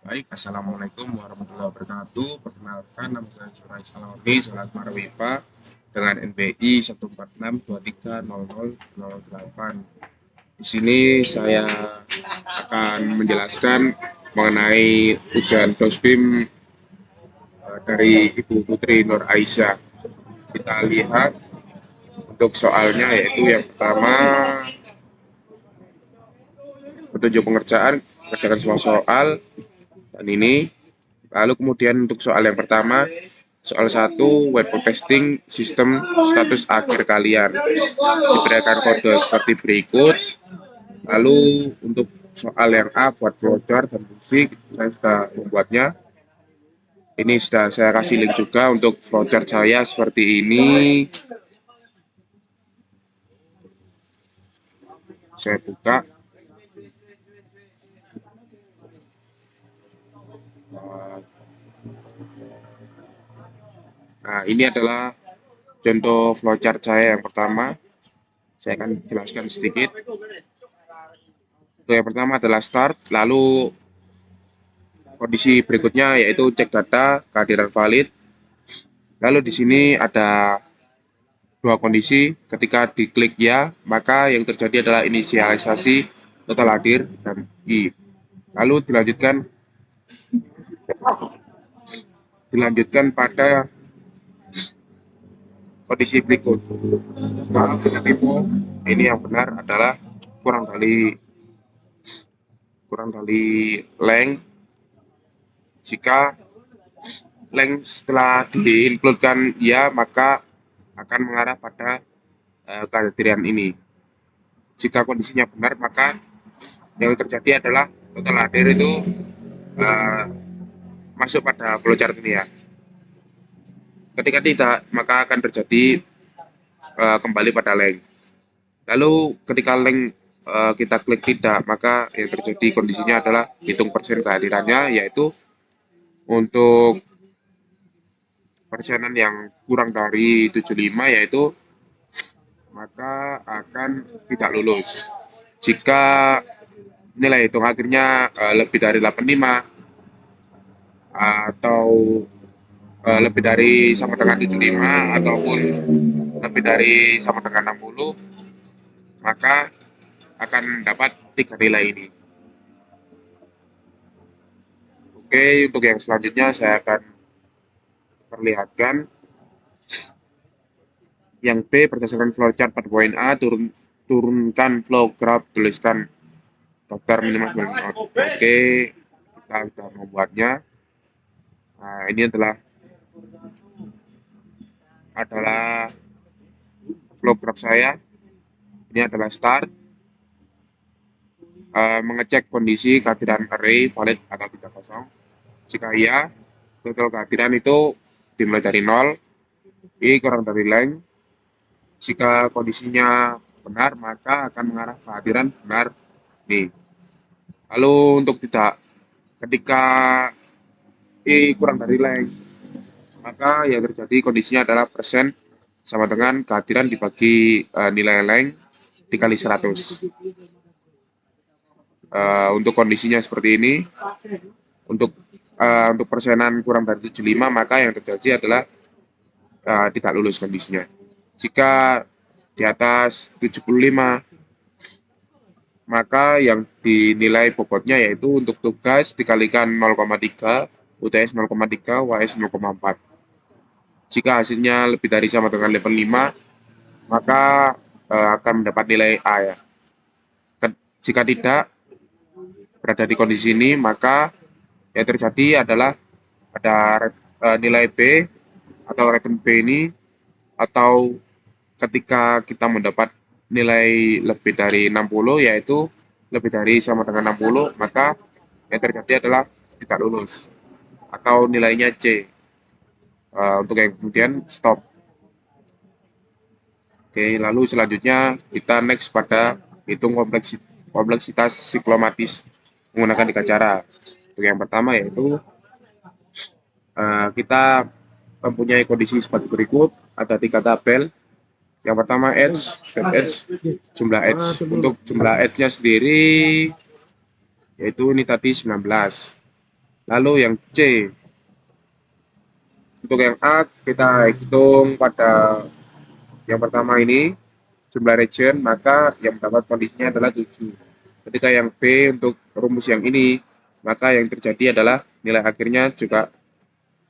Baik, Assalamualaikum warahmatullahi wabarakatuh. Perkenalkan, nama saya Surai Salahuddin, Salat Marwipa, dengan NPI 146230008. Di sini saya akan menjelaskan mengenai ujian DOSBIM dari Ibu Putri Nur Aisyah. Kita lihat untuk soalnya, yaitu yang pertama, petunjuk pengerjaan, kerjakan semua soal, dan ini. Lalu kemudian untuk soal yang pertama, soal 1, web testing sistem status akhir kalian. Diberikan kode seperti berikut. Lalu untuk soal yang A, buat flowchart dan fungsi, saya sudah membuatnya. Ini sudah saya kasih link juga untuk flowchart saya seperti ini. Saya buka. Nah, ini adalah contoh flowchart saya yang pertama. Saya akan jelaskan sedikit. Untuk yang pertama adalah start, lalu kondisi berikutnya yaitu cek data kehadiran valid. Lalu di sini ada dua kondisi. Ketika diklik ya, maka yang terjadi adalah inisialisasi total hadir dan I. Lalu dilanjutkan pada kondisi berikut. Kalau kita tipe ini yang benar adalah kurang dari length. Jika length setelah diincludekan ya, maka akan mengarah pada kehadiran ini. Jika kondisinya benar, maka yang terjadi adalah total hadir itu uh, masuk pada flowchart ini ya. Ketika tidak, maka akan terjadi kembali pada length. Lalu ketika length kita klik tidak, maka yang terjadi kondisinya adalah hitung persen kehadirannya, yaitu untuk persenan yang kurang dari 75, yaitu maka akan tidak lulus. Jika nilai hitung akhirnya lebih dari 85 atau lebih dari sama dengan 75 ataupun lebih dari sama dengan 60, maka akan dapat 3 nilai ini. Oke, untuk yang selanjutnya saya akan perlihatkan yang B, berdasarkan flowchart pada poin A, turunkan flow graph, tuliskan daftar minimal 9 not. Oke, kita sudah membuatnya. Nah, ini adalah flow graph saya. Ini adalah start, mengecek kondisi kehadiran array valid atau tidak kosong. Jika iya, total kehadiran itu dimulai dari 0, I kurang dari length. Jika kondisinya benar, maka akan mengarah kehadiran benar nih. Lalu untuk tidak, ketika I kurang dari length, maka yang terjadi kondisinya adalah persen sama dengan kehadiran dibagi nilai length dikali 100. Untuk kondisinya seperti ini. Untuk persenan kurang dari 75, maka yang terjadi adalah tidak lulus kondisinya. Jika di atas 75, maka yang dinilai bobotnya yaitu untuk tugas dikalikan 0,3, UTS 0,3, UAS 0,4. Jika hasilnya lebih dari sama dengan level 5, maka akan mendapat nilai A ya. Jika tidak berada di kondisi ini, maka yang terjadi adalah ada nilai B atau rating B ini, atau ketika kita mendapat nilai lebih dari 60, yaitu lebih dari sama dengan 60, maka yang terjadi adalah tidak lulus atau nilainya C. Untuk yang kemudian stop. Oke, lalu selanjutnya kita next pada hitung kompleksitas siklomatis menggunakan 3 cara. Untuk yang pertama yaitu kita mempunyai kondisi seperti berikut, ada 3 tabel. Yang pertama edge, jumlah edge. Untuk jumlah edge-nya sendiri yaitu ini tadi 19. Lalu yang C, untuk yang A kita hitung pada yang pertama ini jumlah region, maka yang mendapat kondisinya adalah 7. Ketika yang B untuk rumus yang ini, maka yang terjadi adalah nilai akhirnya juga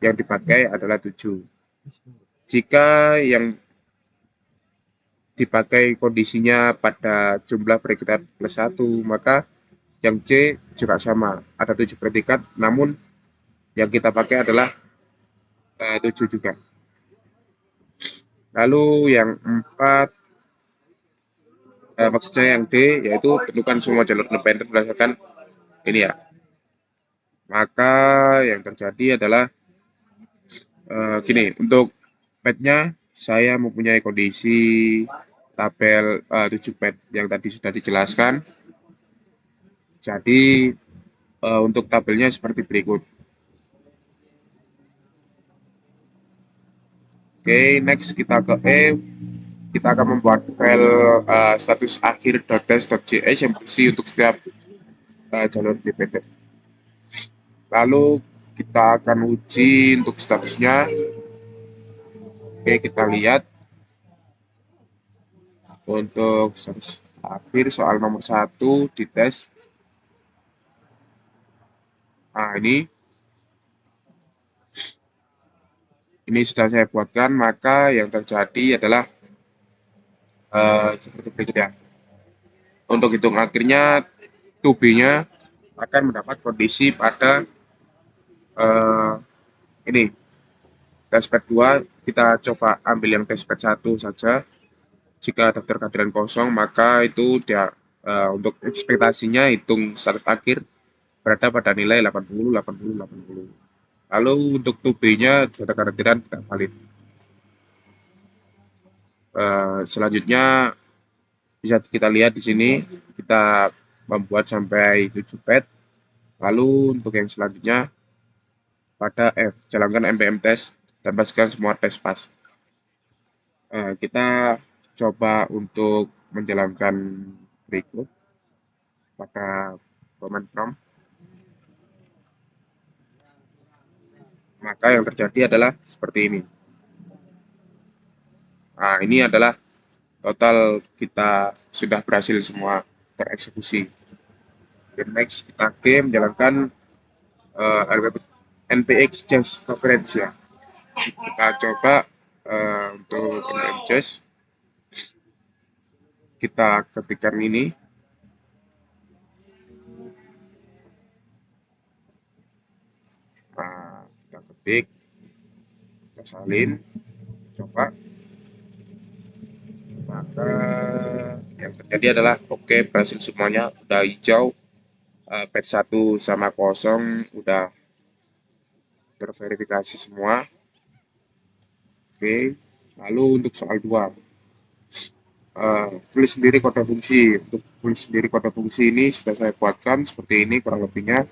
yang dipakai adalah 7. Jika yang dipakai kondisinya pada jumlah predikat plus 1, maka yang C juga sama, ada 7 predikat, namun yang kita pakai adalah 7 juga. Lalu yang 4, maksudnya yang D, yaitu tentukan semua jalur independen berdasarkan ini ya. Maka yang terjadi adalah gini, untuk petnya saya mempunyai kondisi tabel 7 pet yang tadi sudah dijelaskan. Jadi untuk tabelnya seperti berikut. Oke, next kita ke E. Kita akan membuat file status akhir.test.js yang bersih untuk setiap jalur DPT. Lalu kita akan uji untuk statusnya. Oke, kita lihat untuk status akhir soal nomor 1 di tes. Nah, ini sudah saya buatkan, maka yang terjadi adalah seperti berikut ya. Untuk hitung akhirnya, 2B-nya akan mendapat kondisi pada eh, ini testpad 2. Kita coba ambil yang testpad 1 saja. Jika daftar kehadiran kosong, maka itu dia untuk ekspektasinya hitung start akhir berada pada nilai 80, 80, 80. Lalu untuk 2B-nya data kehadiran tidak valid. Selanjutnya bisa kita lihat di sini kita membuat sampai 7 pad. Lalu untuk yang selanjutnya pada F, jalankan npm test dan pastikan semua tes pas. Kita coba untuk menjalankan berikut pada command prompt. Maka yang terjadi adalah seperti ini. Nah, ini adalah total kita sudah berhasil semua tereksekusi. Dan next kita menjalankan npx just coverage ya. Kita coba untuk npm just kita ketikkan ini. Nah, kita ketik, kita salin, coba. Maka yang terjadi adalah oke, berhasil semuanya, udah hijau, pad 1 sama kosong udah terverifikasi semua. Oke, lalu untuk soal 2, tulis sendiri kode fungsi. Untuk tulis sendiri kode fungsi ini sudah saya buatkan seperti ini kurang lebihnya.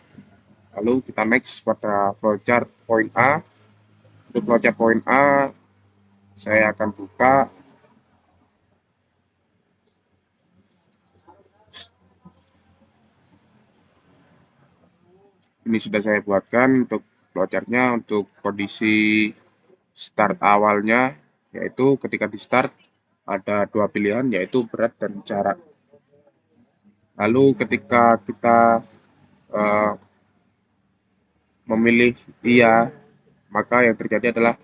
Lalu kita next pada flowchart point A. Untuk flowchart point A saya akan buka. Ini sudah saya buatkan untuk flowchartnya. Untuk kondisi start awalnya, yaitu ketika di start ada dua pilihan, yaitu berat dan jarak. Lalu ketika kita uh, memilih iya, maka yang terjadi adalah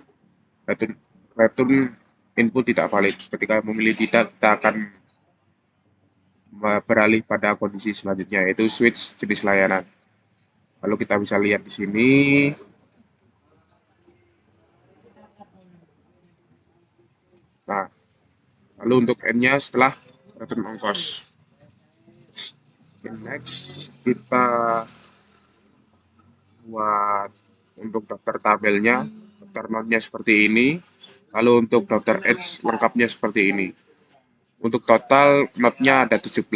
return, return input tidak valid. Ketika memilih tidak, kita akan beralih pada kondisi selanjutnya, yaitu switch jenis layanan. Lalu kita bisa lihat di sini. Nah, lalu untuk N-nya setelah return ongkos. Okay, next kita buat untuk daftar tabelnya, daftar notnya seperti ini. Lalu untuk daftar edge lengkapnya seperti ini. Untuk total notnya ada 17,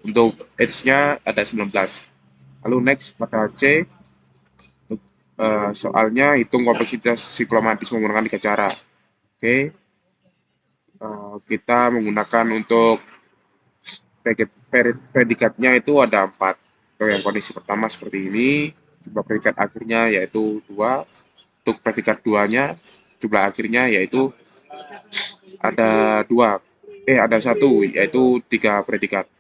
untuk edge-nya ada 19. Lalu next pada C, untuk soalnya hitung kompleksitas siklomatis menggunakan 3 cara. Oke, kita menggunakan untuk predikatnya itu ada 4. Yang kondisi pertama seperti ini, jumlah predikat akhirnya yaitu 2. Untuk predikat 2-nya jumlah akhirnya yaitu ada 2. Ada 1 yaitu 3 predikat.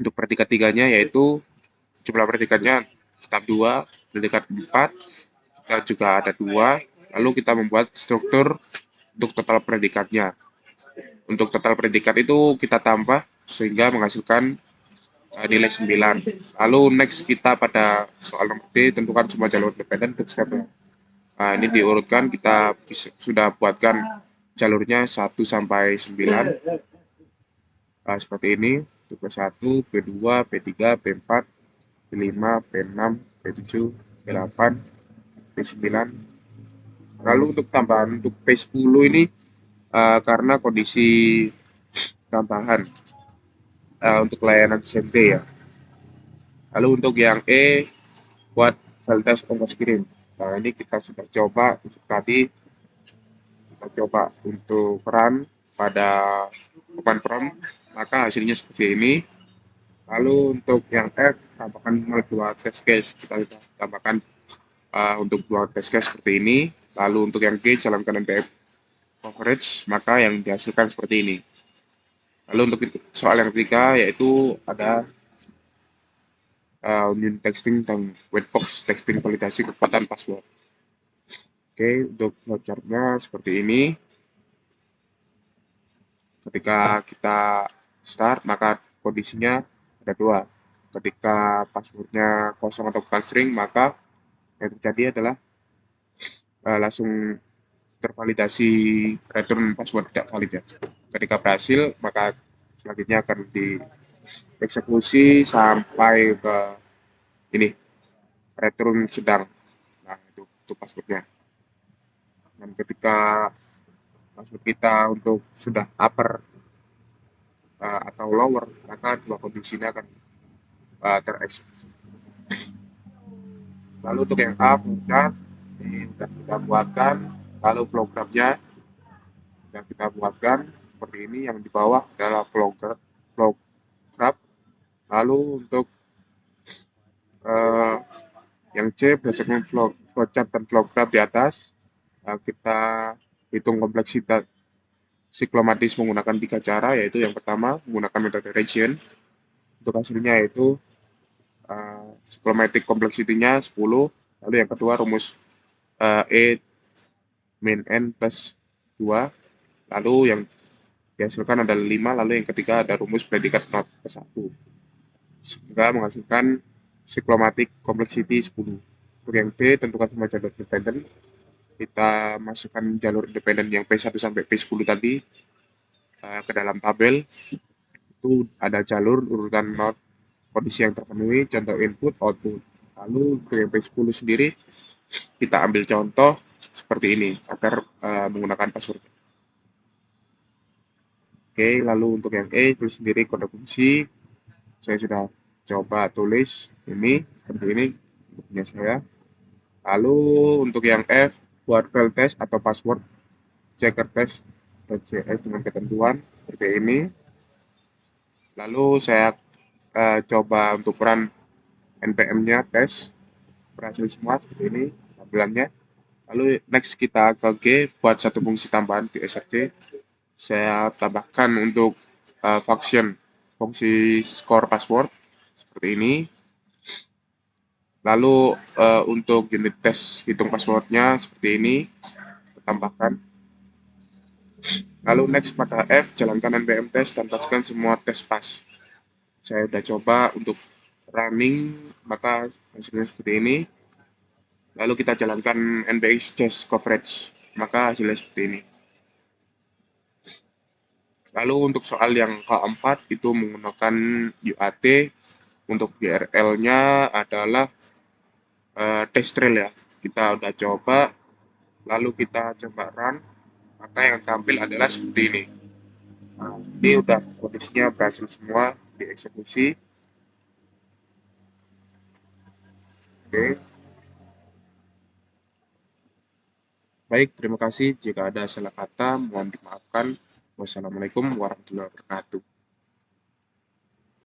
Untuk predikat 3-nya yaitu jumlah predikatnya tetap 2, predikat 4 kita juga ada 2. Lalu kita membuat struktur untuk total predikatnya. Untuk total predikat itu kita tambah sehingga menghasilkan nilai 9. Lalu next kita pada soal nomor D, tentukan semua jalur independen untuk stepnya. Nah, ini diurutkan, kita sudah buatkan jalurnya 1 sampai 9. Seperti ini, untuk P1, P2, P3, P4, P5, P6, P7, P8, P9. Lalu untuk tambahan untuk P10 ini karena kondisi tambahan untuk layanan SMT ya. Lalu untuk yang E buat file test ongkos kirim. Nah, ini kita sudah coba untuk tadi, kita coba untuk run pada command prompt, maka hasilnya seperti ini. Lalu untuk yang F tambahkan 2 test case, kita tambahkan untuk 2 test case seperti ini. Lalu untuk yang G jalankan NPM coverage, maka yang dihasilkan seperti ini. Lalu untuk soal yang ketiga yaitu ada unit testing dan white box testing validasi kekuatan password. Oke, untuk flowchartnya seperti ini. Ketika kita start, maka kondisinya ada 2. Ketika passwordnya kosong atau bukan string, maka yang terjadi adalah langsung tervalidasi return password tidak valid ya. Ketika berhasil, maka selanjutnya akan dieksekusi sampai ke ini return sedang. Nah, itu passwordnya. Dan ketika password kita untuk sudah upper atau lower, maka dua kondisinya akan tereksekusi. Lalu untuk yang A, flowchart ini sudah kita buatkan. Lalu flow graph-nya sudah kita buatkan seperti ini. Yang di bawah adalah flow graph. Lalu untuk yang C berdasarkan flowchart dan flow graph di atas, kita hitung kompleksitas siklomatis menggunakan 3 cara, yaitu yang pertama menggunakan metode region. Untuk hasilnya yaitu cyclomatic complexity-nya 10. Lalu yang kedua rumus E min N plus 2. Lalu yang dihasilkan adalah 5. Lalu yang ketiga ada rumus predikat not plus 1. Sehingga menghasilkan cyclomatic complexity 10. Untuk yang D, tentukan semua jalur independen. Kita masukkan jalur independen yang P1 sampai P10 tadi ke dalam tabel. Itu ada jalur urutan not kondisi yang terpenuhi, contoh input, output. Lalu untuk yang P10 sendiri, kita ambil contoh seperti ini agar menggunakan password. Oke, lalu untuk yang E tulis sendiri kode kunci. Saya sudah coba tulis ini seperti ini punya saya. Lalu untuk yang F buat file test atau password checker test.cs dengan ketentuan seperti ini. Lalu saya coba untuk run npm-nya tes, berhasil semua seperti ini tampilannya. Lalu next kita ke G buat satu fungsi tambahan di SRC. Saya tambahkan untuk function fungsi score password seperti ini. Lalu untuk unit test hitung passwordnya seperti ini, kita tambahkan. Lalu next pada F jalankan npm test dan pastikan semua tes pas. Saya sudah coba untuk running, maka hasilnya seperti ini. Lalu kita jalankan npx test coverage, maka hasilnya seperti ini. Lalu untuk soal yang keempat itu menggunakan UAT. Untuk URL-nya adalah test trail ya. Kita udah coba, lalu kita coba run, maka yang tampil adalah seperti ini. Nah, ini udah kondisinya berhasil semua dieksekusi. Oke. Baik, terima kasih. Jika ada salah kata, mohon dimaafkan. Wassalamualaikum warahmatullahi wabarakatuh.